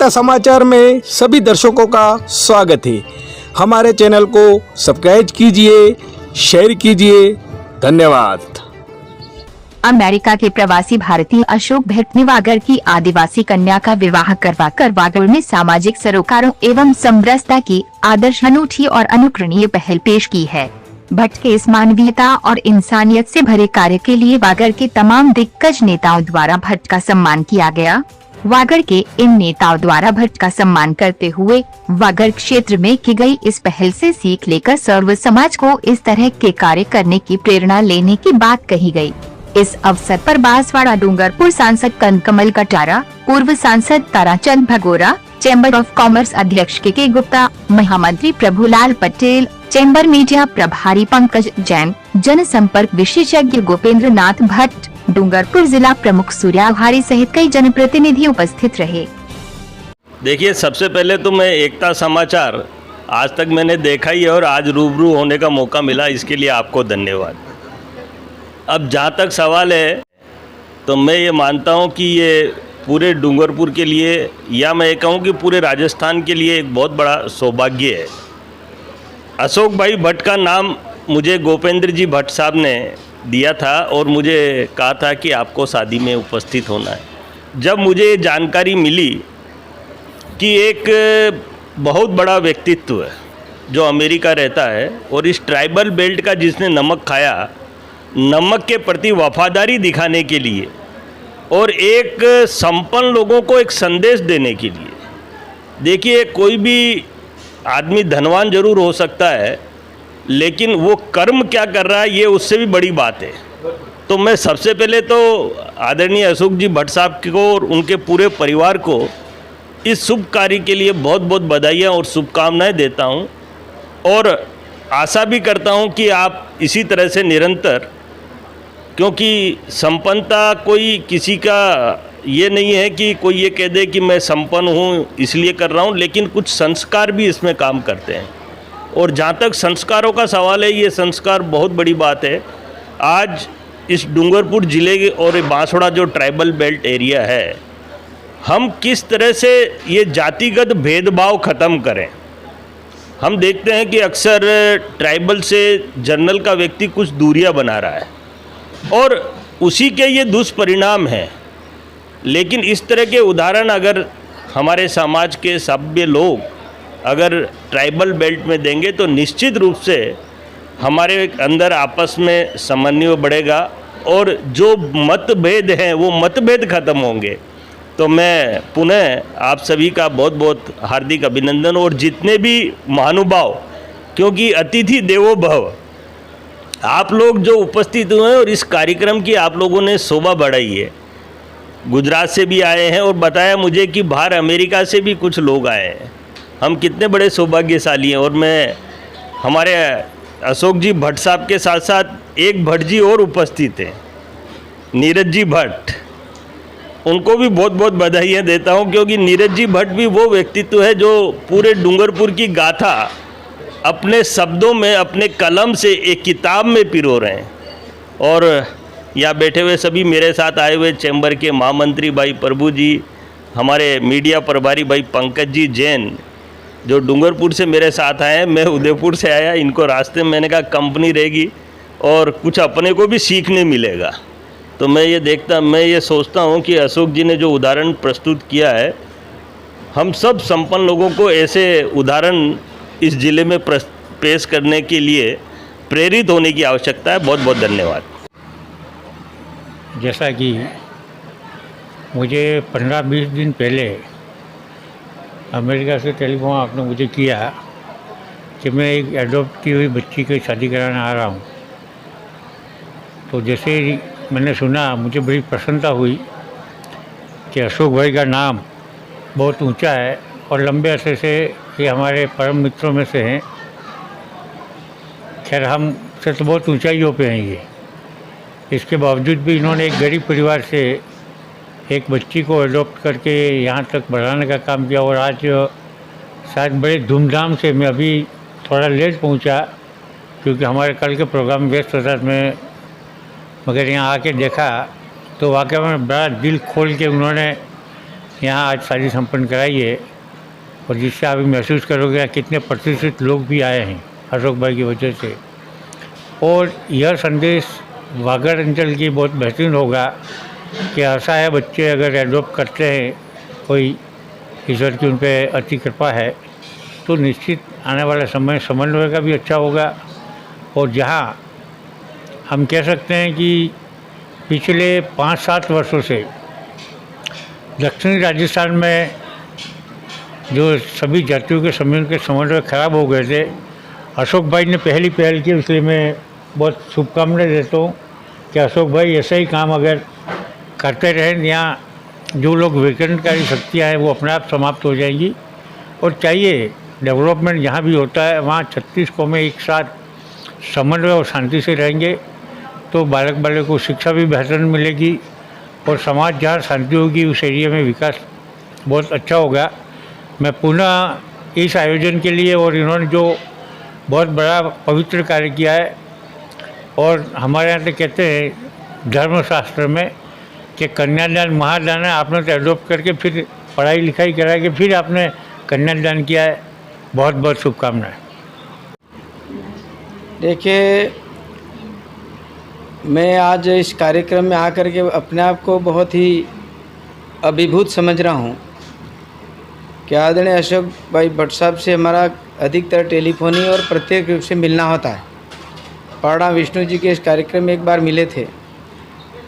एकता समाचार में सभी दर्शकों का स्वागत है। हमारे चैनल को सब्सक्राइब कीजिए, शेयर कीजिए। धन्यवाद। अमेरिका के प्रवासी भारतीय अशोक भट्ट ने वागड़ की आदिवासी कन्या का विवाह करवाकर वागड़ में सामाजिक सरोकारों एवं समरसता की आदर्श अनूठी और अनुकरणीय पहल पेश की है। भट्ट के इस मानवीयता और इंसानियत से भरे कार्य के लिए वागड़ के तमाम दिग्गज नेताओं द्वारा भट्ट का सम्मान किया गया। वागड़ के इन नेताओं द्वारा भट्ट का सम्मान करते हुए वागड़ क्षेत्र में की गई इस पहल से सीख लेकर सर्व समाज को इस तरह के कार्य करने की प्रेरणा लेने की बात कही गई। इस अवसर पर बांसवाड़ा डूंगरपुर सांसद कनकमल कटारा, पूर्व सांसद Tarachand Bhagora, chamber of commerce अध्यक्ष के गुप्ता, महामंत्री प्रभुलाल पटेल, चैम्बर मीडिया प्रभारी पंकज जैन, जनसंपर्क विशेषज्ञ गोपेंद्र नाथ भट्ट, डूंगरपुर जिला प्रमुख सूर्याघारी सहित कई जनप्रतिनिधि उपस्थित रहे। देखिए, सबसे पहले तो मैं एकता समाचार आज तक मैंने देखा ही है और आज रूबरू होने का मौका मिला, इसके लिए आपको धन्यवाद। अब जहाँ तक सवाल है तो मैं ये मानता हूँ कि ये पूरे डूंगरपुर के लिए या मैं ये कहूँ कि पूरे राजस्थान के लिए एक बहुत बड़ा सौभाग्य है। अशोक भाई भट्ट का नाम मुझे गोपेंद्र जी भट्ट साहब ने दिया था और मुझे कहा था कि आपको शादी में उपस्थित होना है। जब मुझे ये जानकारी मिली कि एक बहुत बड़ा व्यक्तित्व है जो अमेरिका रहता है और इस ट्राइबल बेल्ट का जिसने नमक खाया, नमक के प्रति वफादारी दिखाने के लिए और एक संपन्न लोगों को एक संदेश देने के लिए, देखिए कोई भी आदमी धनवान जरूर हो सकता है लेकिन वो कर्म क्या कर रहा है ये उससे भी बड़ी बात है। तो मैं सबसे पहले तो आदरणीय अशोक जी भट्ट साहब को और उनके पूरे परिवार को इस शुभ कार्य के लिए बहुत बहुत बधाइयाँ और शुभकामनाएं देता हूँ और आशा भी करता हूँ कि आप इसी तरह से निरंतर, क्योंकि संपन्नता कोई किसी का ये नहीं है कि कोई ये कह दे कि मैं संपन्न हूँ इसलिए कर रहा हूँ, लेकिन कुछ संस्कार भी इसमें काम करते हैं। और जहाँ तक संस्कारों का सवाल है, ये संस्कार बहुत बड़ी बात है। आज इस डूंगरपुर ज़िले के और बांसवाड़ा जो ट्राइबल बेल्ट एरिया है, हम किस तरह से ये जातिगत भेदभाव ख़त्म करें। हम देखते हैं कि अक्सर ट्राइबल से जनरल का व्यक्ति कुछ दूरियां बना रहा है और उसी के ये दुष्परिणाम हैं। लेकिन इस तरह के उदाहरण अगर हमारे समाज के सभ्य लोग अगर ट्राइबल बेल्ट में देंगे तो निश्चित रूप से हमारे अंदर आपस में समन्वय बढ़ेगा और जो मतभेद हैं वो मतभेद खत्म होंगे। तो मैं पुनः आप सभी का बहुत बहुत हार्दिक अभिनंदन और जितने भी महानुभाव, क्योंकि अतिथि देवो भव, आप लोग जो उपस्थित हुए हैं और इस कार्यक्रम की आप लोगों ने शोभा बढ़ाई है। गुजरात से भी आए हैं और बताया मुझे कि बाहर अमेरिका से भी कुछ लोग आए हैं। हम कितने बड़े सौभाग्यशाली हैं। और मैं हमारे अशोक जी भट्ट साहब के साथ साथ एक भट्ट जी और उपस्थित हैं, नीरज जी भट्ट, उनको भी बहुत बहुत बधाइयाँ देता हूँ, क्योंकि नीरज जी भट्ट भी वो व्यक्तित्व है जो पूरे डूंगरपुर की गाथा अपने शब्दों में, अपने कलम से एक किताब में पिरो रहे हैं। और यहाँ बैठे हुए सभी मेरे साथ आए हुए चैम्बर के महामंत्री भाई प्रभु जी, हमारे मीडिया प्रभारी भाई पंकज जी जैन जो डूंगरपुर से मेरे साथ आए हैं, मैं उदयपुर से आया, इनको रास्ते में मैंने कहा कंपनी रहेगी और कुछ अपने को भी सीखने मिलेगा। तो मैं ये सोचता हूँ कि अशोक जी ने जो उदाहरण प्रस्तुत किया है, हम सब संपन्न लोगों को ऐसे उदाहरण इस ज़िले में पेश करने के लिए प्रेरित होने की आवश्यकता है। बहुत बहुत धन्यवाद। जैसा कि मुझे 15-20 दिन पहले अमेरिका से टेलीफोन आपने मुझे किया कि मैं एक एडॉप्ट की हुई बच्ची की शादी कराने आ रहा हूँ, तो जैसे ही मैंने सुना मुझे बड़ी प्रसन्नता हुई कि अशोक भाई का नाम बहुत ऊंचा है और लंबे अरसे से ये हमारे परम मित्रों में से हैं। खैर हम से तो बहुत ऊंचाइयों पे हैं ये, इसके बावजूद भी इन्होंने एक गरीब परिवार से एक बच्ची को अडॉप्ट करके यहाँ तक बढ़ाने का काम किया। और आज शायद बड़े धूमधाम से, मैं अभी थोड़ा लेट पहुँचा क्योंकि हमारे कल के प्रोग्राम व्यस्त था, मैं मगर यहाँ आके देखा तो वाकई में बड़ा दिल खोल के उन्होंने यहाँ आज शादी संपन्न कराई है, और जिससे आप महसूस करोगे कितने प्रतिष्ठित लोग भी आए हैं अशोक भाई की वजह से। और यह संदेश वागड़ अंचल की बहुत बेहतरीन होगा कि ऐसा है, बच्चे अगर एडॉप्ट करते हैं, कोई ईश्वर की उन पर अति कृपा है, तो निश्चित आने वाले समय समन्वय का भी अच्छा होगा। और जहाँ हम कह सकते हैं कि पिछले 5-7 वर्षों से दक्षिणी राजस्थान में जो सभी जातियों के समूह के समन्वय खराब हो गए थे, अशोक भाई ने पहली पहल की, इसलिए मैं बहुत शुभकामनाएं देता हूँ कि अशोक भाई ऐसा ही काम अगर करते रहें, यहाँ जो लोग विकेंद्रकारी शक्तियाँ हैं वो अपने आप समाप्त हो जाएंगी। और चाहिए डेवलपमेंट जहाँ भी होता है वहाँ 36 कौमें एक साथ समन्वय और शांति से रहेंगे, तो बालक को शिक्षा भी बेहतर मिलेगी, और समाज जहाँ शांति होगी उस एरिया में विकास बहुत अच्छा होगा। मैं पुनः इस आयोजन के लिए, और इन्होंने जो बहुत बड़ा पवित्र कार्य किया है, और हमारे यहाँ तो कहते हैं धर्मशास्त्र में कि कन्यादान महादान है, आपने तो एडॉप्ट करके फिर पढ़ाई लिखाई करा के फिर आपने कन्यादान किया है। बहुत बहुत शुभकामनाएं। देखिए, मैं आज इस कार्यक्रम में आकर के अपने आप को बहुत ही अभिभूत समझ रहा हूँ कि आदरणीय अशोक भाई भट्ट साहब से हमारा अधिकतर टेलीफोनी और प्रत्येक रूप से मिलना होता है। पाड़ा विष्णु जी के इस कार्यक्रम में एक बार मिले थे,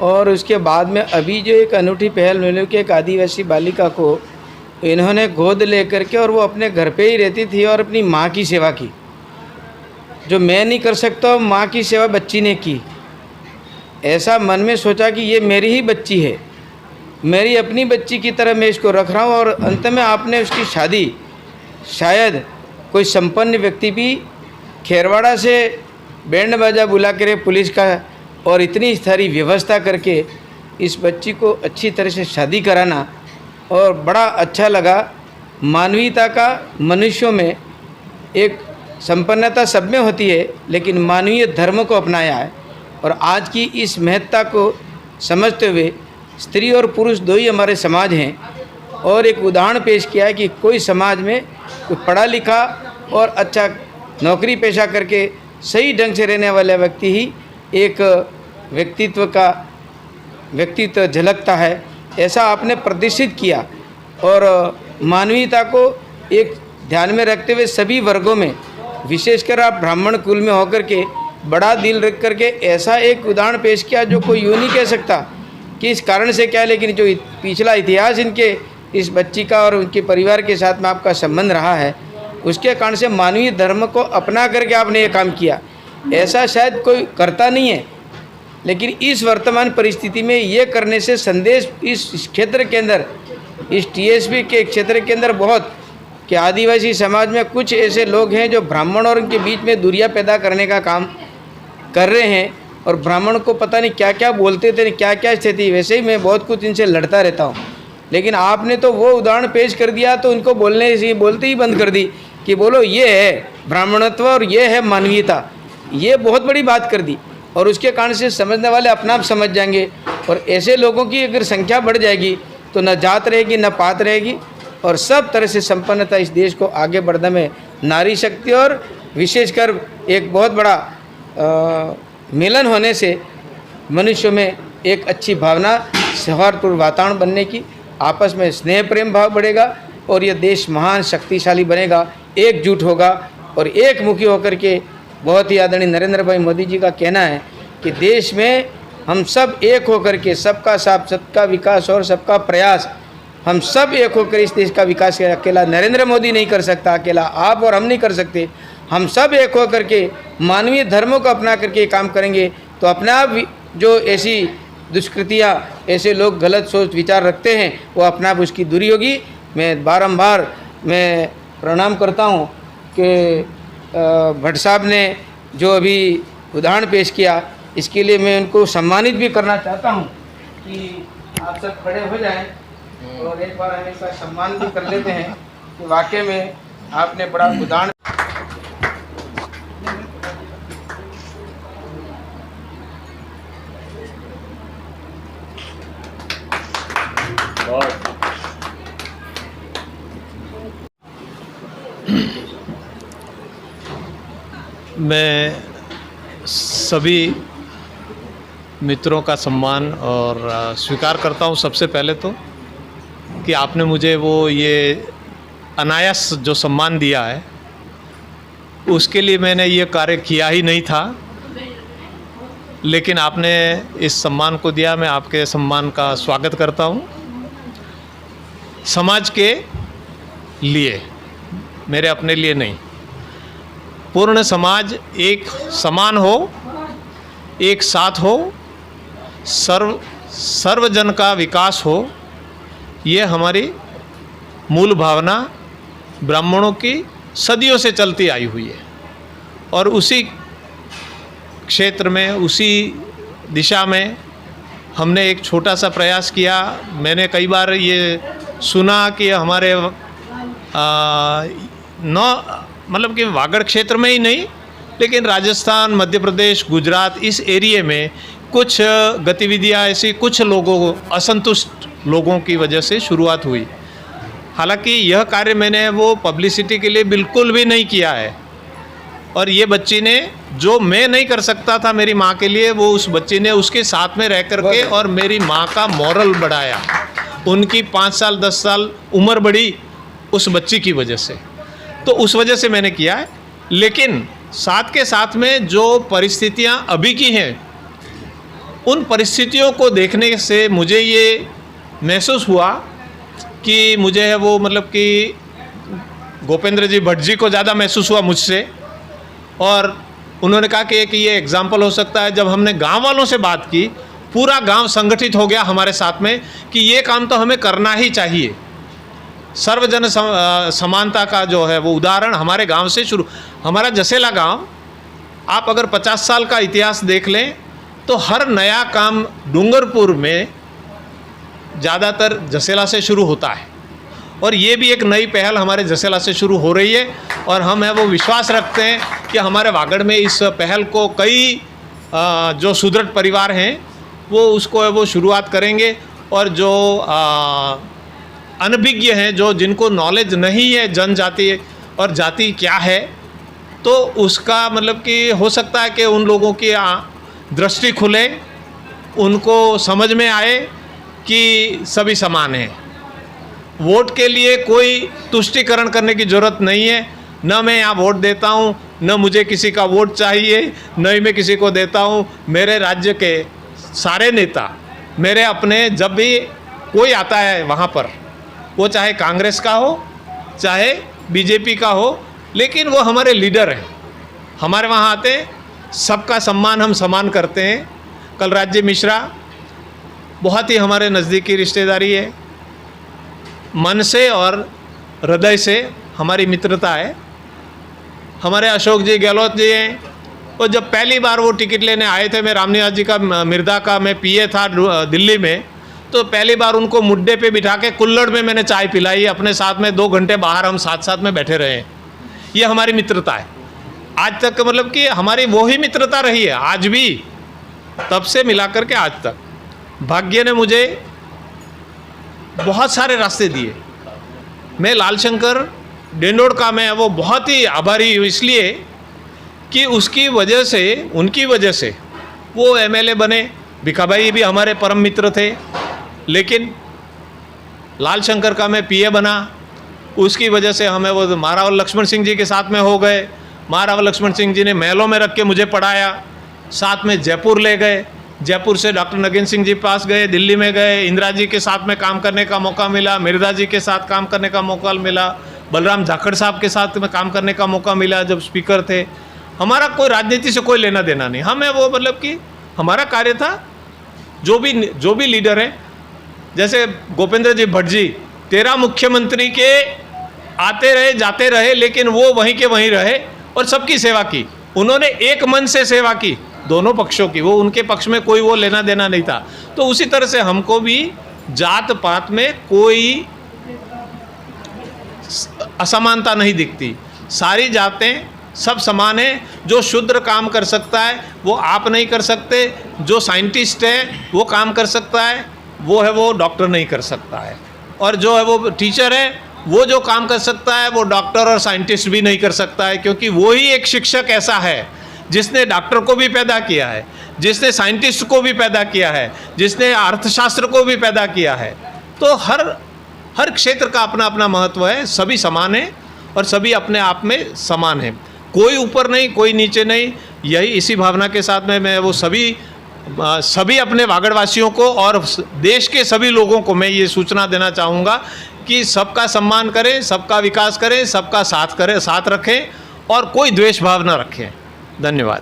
और उसके बाद में अभी जो एक अनूठी पहल मिली कि एक आदिवासी बालिका को इन्होंने गोद लेकर के, और वो अपने घर पे ही रहती थी और अपनी माँ की सेवा की। जो मैं नहीं कर सकता, माँ की सेवा बच्ची ने की। ऐसा मन में सोचा कि ये मेरी ही बच्ची है, मेरी अपनी बच्ची की तरह मैं इसको रख रहा हूँ। और अंत में आपने उसकी शादी शायद कोई संपन्न व्यक्ति भी खेरवाड़ा से बैंड बाजा बुला कर पुलिस का और इतनी सारी व्यवस्था करके इस बच्ची को अच्छी तरह से शादी कराना, और बड़ा अच्छा लगा। मानवीयता का मनुष्यों में एक संपन्नता सब में होती है, लेकिन मानवीय धर्म को अपनाया है। और आज की इस महत्ता को समझते हुए स्त्री और पुरुष दो ही हमारे समाज हैं, और एक उदाहरण पेश किया है कि कोई समाज में कोई पढ़ा लिखा और अच्छा नौकरी पेशा करके सही ढंग से रहने वाला व्यक्ति ही एक व्यक्तित्व झलकता है। ऐसा आपने प्रदर्शित किया, और मानवीयता को एक ध्यान में रखते हुए सभी वर्गों में, विशेषकर आप ब्राह्मण कुल में होकर के बड़ा दिल रख करके ऐसा एक उदाहरण पेश किया जो कोई यूँ नहीं कह सकता कि इस कारण से क्या, लेकिन जो पिछला इतिहास इनके इस बच्ची का और उनके परिवार के साथ में आपका संबंध रहा है, उसके कारण से मानवीय धर्म को अपना करके आपने ये काम किया। ऐसा शायद कोई करता नहीं है, लेकिन इस वर्तमान परिस्थिति में ये करने से संदेश इस क्षेत्र के अंदर, इस टीएसपी के क्षेत्र के अंदर बहुत कि आदिवासी समाज में कुछ ऐसे लोग हैं जो ब्राह्मण और उनके बीच में दूरियां पैदा करने का काम कर रहे हैं, और ब्राह्मण को पता नहीं क्या क्या बोलते थे, क्या क्या स्थिति। वैसे ही मैं बहुत कुछ इनसे लड़ता रहता हूँ, लेकिन आपने तो वो उदाहरण पेश कर दिया तो उनको बोलते ही बंद कर दी कि बोलो ये है ब्राह्मणत्व और ये है मानवीयता। ये बहुत बड़ी बात कर दी, और उसके कारण से समझने वाले अपना आप समझ जाएंगे। और ऐसे लोगों की अगर संख्या बढ़ जाएगी तो न जात रहेगी न पात रहेगी, और सब तरह से संपन्नता इस देश को आगे बढ़ने में नारी शक्ति और विशेषकर एक बहुत बड़ा मिलन होने से मनुष्यों में एक अच्छी भावना, सौहार्दपूर्ण वातावरण बनने की, आपस में स्नेह प्रेम भाव बढ़ेगा, और यह देश महान शक्तिशाली बनेगा, एकजुट होगा और एक मुखी होकर के। बहुत ही आदरणीय नरेंद्र भाई मोदी जी का कहना है कि देश में हम सब एक होकर के, सबका साथ, सबका विकास और सबका प्रयास, हम सब एक होकर इस देश का विकास करें। अकेला नरेंद्र मोदी नहीं कर सकता, अकेला आप और हम नहीं कर सकते। हम सब एक होकर के मानवीय धर्मों को अपना करके काम करेंगे तो अपने आप जो ऐसी दुष्कृतियाँ, ऐसे लोग गलत सोच विचार रखते हैं, वो अपने आप उसकी दूरी होगी। मैं बारंबार प्रणाम करता हूँ कि भट्ट साहब ने जो अभी उदाहरण पेश किया, इसके लिए मैं उनको सम्मानित भी करना चाहता हूँ कि आप सब खड़े हो जाएं और एक बार हम इनका सम्मान भी कर लेते हैं कि वाकई में आपने बड़ा उदाहरण। मैं सभी मित्रों का सम्मान और स्वीकार करता हूं सबसे पहले तो कि आपने मुझे वो ये अनायास जो सम्मान दिया है उसके लिए मैंने ये कार्य किया ही नहीं था, लेकिन आपने इस सम्मान को दिया। मैं आपके सम्मान का स्वागत करता हूं। समाज के लिए, मेरे अपने लिए नहीं। पूर्ण समाज एक समान हो, एक साथ हो, सर्वजन का विकास हो, ये हमारी मूल भावना ब्राह्मणों की सदियों से चलती आई हुई है। और उसी क्षेत्र में, उसी दिशा में हमने एक छोटा सा प्रयास किया। मैंने कई बार ये सुना कि हमारे मतलब कि वागड़ क्षेत्र में ही नहीं, लेकिन राजस्थान, मध्य प्रदेश, गुजरात, इस एरिया में कुछ गतिविधियां ऐसी कुछ लोगों, असंतुष्ट लोगों की वजह से शुरुआत हुई। हालांकि यह कार्य मैंने वो पब्लिसिटी के लिए बिल्कुल भी नहीं किया है। और ये बच्ची ने जो मैं नहीं कर सकता था मेरी माँ के लिए, वो उस बच्ची ने उसके साथ में रह कर के और मेरी माँ का मॉरल बढ़ाया। उनकी 5 साल 10 साल उम्र बढ़ी उस बच्ची की वजह से। तो उस वजह से मैंने किया है। लेकिन साथ के साथ में जो परिस्थितियां अभी की हैं, उन परिस्थितियों को देखने से मुझे ये महसूस हुआ कि मुझे है वो मतलब कि गोपेंद्र जी भट्ट जी को ज़्यादा महसूस हुआ मुझसे। और उन्होंने कहा कि एक ये एग्जाम्पल हो सकता है। जब हमने गांव वालों से बात की, पूरा गांव संगठित हो गया हमारे साथ में कि ये काम तो हमें करना ही चाहिए। सर्वजन समानता का जो है वो उदाहरण हमारे गांव से शुरू। हमारा जसेला गांव, आप अगर 50 साल का इतिहास देख लें तो हर नया काम डूंगरपुर में ज़्यादातर जसेला से शुरू होता है। और ये भी एक नई पहल हमारे जसेला से शुरू हो रही है। और हम है वो विश्वास रखते हैं कि हमारे वागड़ में इस पहल को कई जो सुदृढ़ परिवार हैं वो उसको है वो शुरुआत करेंगे। और जो अनभिज्ञ हैं, जो जिनको नॉलेज नहीं है जनजाति और जाति क्या है, तो उसका मतलब कि हो सकता है कि उन लोगों की दृष्टि खुले, उनको समझ में आए कि सभी समान हैं। वोट के लिए कोई तुष्टिकरण करने की ज़रूरत नहीं है। न मैं यहाँ वोट देता हूँ, न मुझे किसी का वोट चाहिए, न ही मैं किसी को देता हूँ। मेरे राज्य के सारे नेता मेरे अपने, जब भी कोई आता है वहाँ पर, वो चाहे कांग्रेस का हो चाहे बीजेपी का हो, लेकिन वो हमारे लीडर हैं। हमारे वहाँ आते, सबका सम्मान हम समान करते हैं। कलराज मिश्रा बहुत ही हमारे नज़दीकी रिश्तेदारी है। मन से और हृदय से हमारी मित्रता है। हमारे अशोक जी गहलोत जी हैं, और जब पहली बार वो टिकट लेने आए थे, मैं रामनिवास जी का मिर्दा का मैं पीए था दिल्ली में, तो पहली बार उनको मुड्डे पे बिठा के कुल्हड़ में मैंने चाय पिलाई अपने साथ में। 2 घंटे बाहर हम साथ साथ में बैठे रहे। ये हमारी मित्रता है आज तक, मतलब कि हमारी वो ही मित्रता रही है आज भी, तब से मिला करके आज तक। भाग्य ने मुझे बहुत सारे रास्ते दिए। मैं लालशंकर डेंडोड़ का मैं वो बहुत ही आभारी हूँ, इसलिए कि उसकी वजह से, उनकी वजह से वो एमएलए बने। भिखाभाई भी हमारे परम मित्र थे, लेकिन लालशंकर का मैं पीए बना, उसकी वजह से हमें वो महारावल लक्ष्मण सिंह जी के साथ में हो गए। महारावल लक्ष्मण सिंह जी ने महलों में रख के मुझे पढ़ाया, साथ में जयपुर ले गए। जयपुर से डॉक्टर नगीन सिंह जी पास गए, दिल्ली में गए, इंदिरा जी के साथ में काम करने का मौका मिला, मिर्जा जी के साथ काम करने का मौका मिला, बलराम झाखड़ साहब के साथ में काम करने का मौका मिला जब स्पीकर थे। हमारा कोई राजनीति से कोई लेना देना नहीं, हमें वो मतलब कि हमारा कार्य था जो भी लीडर है, जैसे गोपेंद्र जी भट्ट जी 13 मुख्यमंत्री के आते रहे जाते रहे, लेकिन वो वहीं के वहीं रहे और सबकी सेवा की। उन्होंने एक मन से सेवा की दोनों पक्षों की, वो उनके पक्ष में कोई वो लेना देना नहीं था। तो उसी तरह से हमको भी जात पात में कोई असमानता नहीं दिखती। सारी जातें सब समान हैं। जो शूद्र काम कर सकता है वो आप नहीं कर सकते, जो साइंटिस्ट है वो काम कर सकता है, वो है वो डॉक्टर नहीं कर सकता है, और जो है वो टीचर है वो जो काम कर सकता है वो डॉक्टर और साइंटिस्ट भी नहीं कर सकता है, क्योंकि वो ही एक शिक्षक ऐसा है जिसने डॉक्टर को भी पैदा किया है, जिसने साइंटिस्ट को भी पैदा किया है, जिसने अर्थशास्त्र को भी पैदा किया है। तो हर क्षेत्र का अपना अपना महत्व है, सभी समान हैं और सभी अपने आप में समान हैं, कोई ऊपर नहीं कोई नीचे नहीं। यही इसी भावना के साथ में मैं वो सभी अपने वागड़वासियों को और देश के सभी लोगों को मैं ये सूचना देना चाहूँगा कि सबका सम्मान करें, सबका विकास करें, सबका साथ रखें और कोई द्वेष भाव न रखें। धन्यवाद।